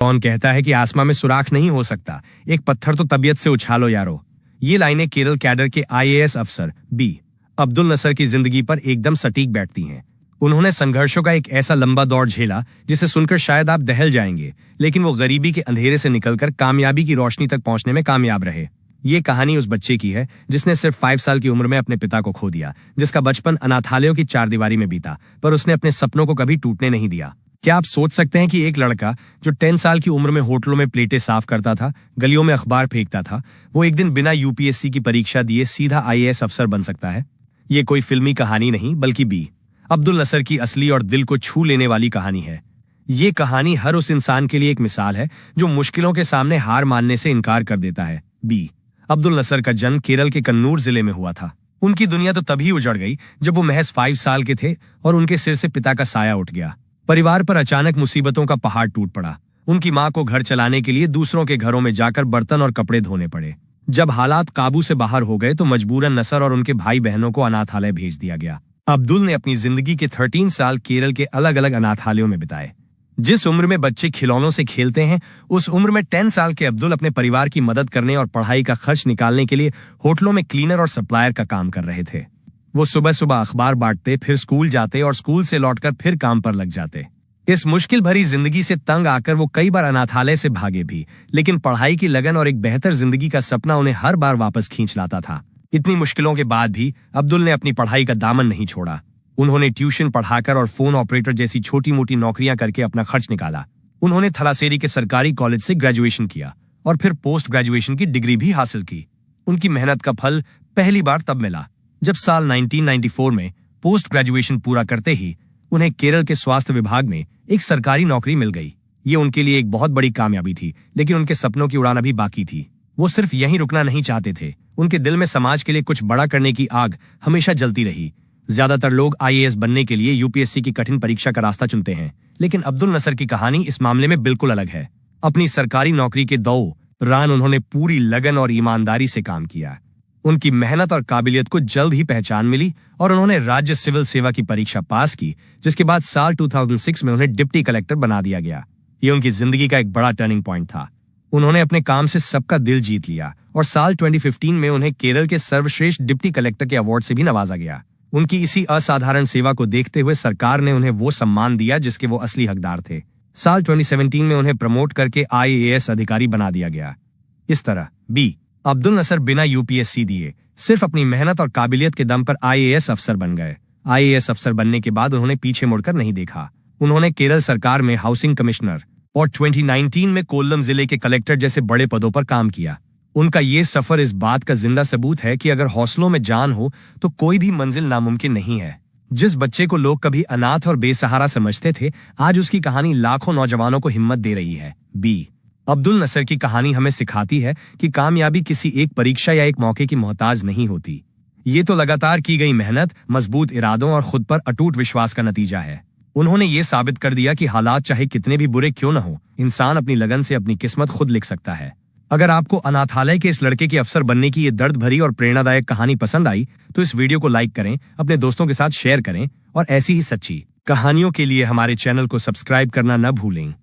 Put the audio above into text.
कौन कहता है कि आसमां में सुराख नहीं हो सकता, एक पत्थर तो तबीयत से उछालो यारो। ये लाइनें केरल कैडर के आईएएस अफसर बी अब्दुल नसर की जिंदगी पर एकदम सटीक बैठती हैं। उन्होंने संघर्षों का एक ऐसा लंबा दौर झेला जिसे सुनकर शायद आप दहल जाएंगे, लेकिन वो गरीबी के अंधेरे से निकलकर कामयाबी की रोशनी तक पहुंचने में कामयाब रहे। ये कहानी उस बच्चे की है जिसने सिर्फ 5 साल की उम्र में अपने पिता को खो दिया, जिसका बचपन अनाथालयों की चारदीवारी में बीता, पर उसने अपने सपनों को कभी टूटने नहीं दिया। क्या आप सोच सकते हैं कि एक लड़का जो 10 साल की उम्र में होटलों में प्लेटें साफ करता था, गलियों में अखबार फेंकता था, वो एक दिन बिना यूपीएससी की परीक्षा दिए सीधा आईएएस अफसर बन सकता है? ये कोई फिल्मी कहानी नहीं, बल्कि बी अब्दुल नसर की असली और दिल को छू लेने वाली कहानी है। ये कहानी हर उस इंसान के लिए एक मिसाल है जो मुश्किलों के सामने हार मानने से इनकार कर देता है। बी अब्दुल नसर का जन्म केरल के कन्नूर जिले में हुआ था। उनकी दुनिया तो तभी उजड़ गई जब वो महज 5 साल के थे और उनके सिर से पिता का साया उठ गया। परिवार पर अचानक मुसीबतों का पहाड़ टूट पड़ा। उनकी मां को घर चलाने के लिए दूसरों के घरों में जाकर बर्तन और कपड़े धोने पड़े। जब हालात काबू से बाहर हो गए तो मजबूरन नसर और उनके भाई बहनों को अनाथालय भेज दिया गया। अब्दुल ने अपनी जिंदगी के 13 साल केरल के अलग अलग अनाथालयों में बिताए। जिस उम्र में बच्चे खिलौनों से खेलते हैं, उस उम्र में 10 साल के अब्दुल अपने परिवार की मदद करने और पढ़ाई का खर्च निकालने के लिए होटलों में क्लीनर और सप्लायर का काम कर रहे थे। वो सुबह सुबह अखबार बांटते, फिर स्कूल जाते और स्कूल से लौटकर फिर काम पर लग जाते। इस मुश्किल भरी जिंदगी से तंग आकर वो कई बार अनाथालय से भागे भी, लेकिन पढ़ाई की लगन और एक बेहतर जिंदगी का सपना उन्हें हर बार वापस खींच लाता था। इतनी मुश्किलों के बाद भी अब्दुल ने अपनी पढ़ाई का दामन नहीं छोड़ा। उन्होंने ट्यूशन पढ़ाकर और फोन ऑपरेटर जैसी छोटी मोटी नौकरियां करके अपना खर्च निकाला। उन्होंने थलासेरी के सरकारी कॉलेज से ग्रेजुएशन किया और फिर पोस्ट ग्रेजुएशन की डिग्री भी हासिल की। उनकी मेहनत का फल पहली बार तब मिला जब साल 1994 में पोस्ट ग्रेजुएशन पूरा करते ही उन्हें केरल के स्वास्थ्य विभाग में एक सरकारी नौकरी मिल गई। ये उनके लिए एक बहुत बड़ी कामयाबी थी, लेकिन उनके सपनों की उड़ान अभी बाकी थी। वो सिर्फ यहीं रुकना नहीं चाहते थे। उनके दिल में समाज के लिए कुछ बड़ा करने की आग हमेशा जलती रही। ज्यादातर लोग आईएएस बनने के लिए यूपीएससी की कठिन परीक्षा का रास्ता चुनते हैं, लेकिन अब्दुल नसर की कहानी इस मामले में बिल्कुल अलग है। अपनी सरकारी नौकरी के दौरान उन्होंने पूरी लगन और ईमानदारी से काम किया। उनकी मेहनत और काबिलियत को जल्द ही पहचान मिली और उन्होंने राज्य सिविल सेवा की परीक्षा पास की, जिसके बाद साल 2006 में उन्हें डिप्टी कलेक्टर बना दिया गया। ये उनकी जिंदगी का एक बड़ा टर्निंग पॉइंट था। उन्होंने अपने काम से सबका दिल जीत लिया और साल 2015 में उन्हें केरल के सर्वश्रेष्ठ डिप्टी कलेक्टर के अवार्ड से भी नवाजा गया। उनकी इसी असाधारण सेवा को देखते हुए सरकार ने उन्हें वो सम्मान दिया जिसके वो असली हकदार थे। साल 2017 में उन्हें प्रमोट करके आईएएस अधिकारी बना दिया गया। इस तरह बी अब्दुल नसर बिना यूपीएससी दिए सिर्फ अपनी मेहनत और काबिलियत के दम पर आईएएस अफसर बन गए। आईएएस अफसर बनने के बाद उन्होंने पीछे मुड़कर नहीं देखा। उन्होंने केरल सरकार में हाउसिंग कमिश्नर और 2019 में कोल्लम जिले के कलेक्टर जैसे बड़े पदों पर काम किया। उनका ये सफर इस बात का जिंदा सबूत है कि अगर हौसलों में जान हो तो कोई भी मंजिल नामुमकिन नहीं है। जिस बच्चे को लोग कभी अनाथ और बेसहारा समझते थे, आज उसकी कहानी लाखों नौजवानों को हिम्मत दे रही है। बी अब्दुल नसर की कहानी हमें सिखाती है कि कामयाबी किसी एक परीक्षा या एक मौके की मोहताज नहीं होती। ये तो लगातार की गई मेहनत, मजबूत इरादों और खुद पर अटूट विश्वास का नतीजा है। उन्होंने ये साबित कर दिया कि हालात चाहे कितने भी बुरे क्यों न हो, इंसान अपनी लगन से अपनी किस्मत खुद लिख सकता है। अगर आपको अनाथालय के इस लड़के के अफसर बनने की ये दर्द भरी और प्रेरणादायक कहानी पसंद आई तो इस वीडियो को लाइक करें, अपने दोस्तों के साथ शेयर करें और ऐसी ही सच्ची कहानियों के लिए हमारे चैनल को सब्सक्राइब करना न भूलें।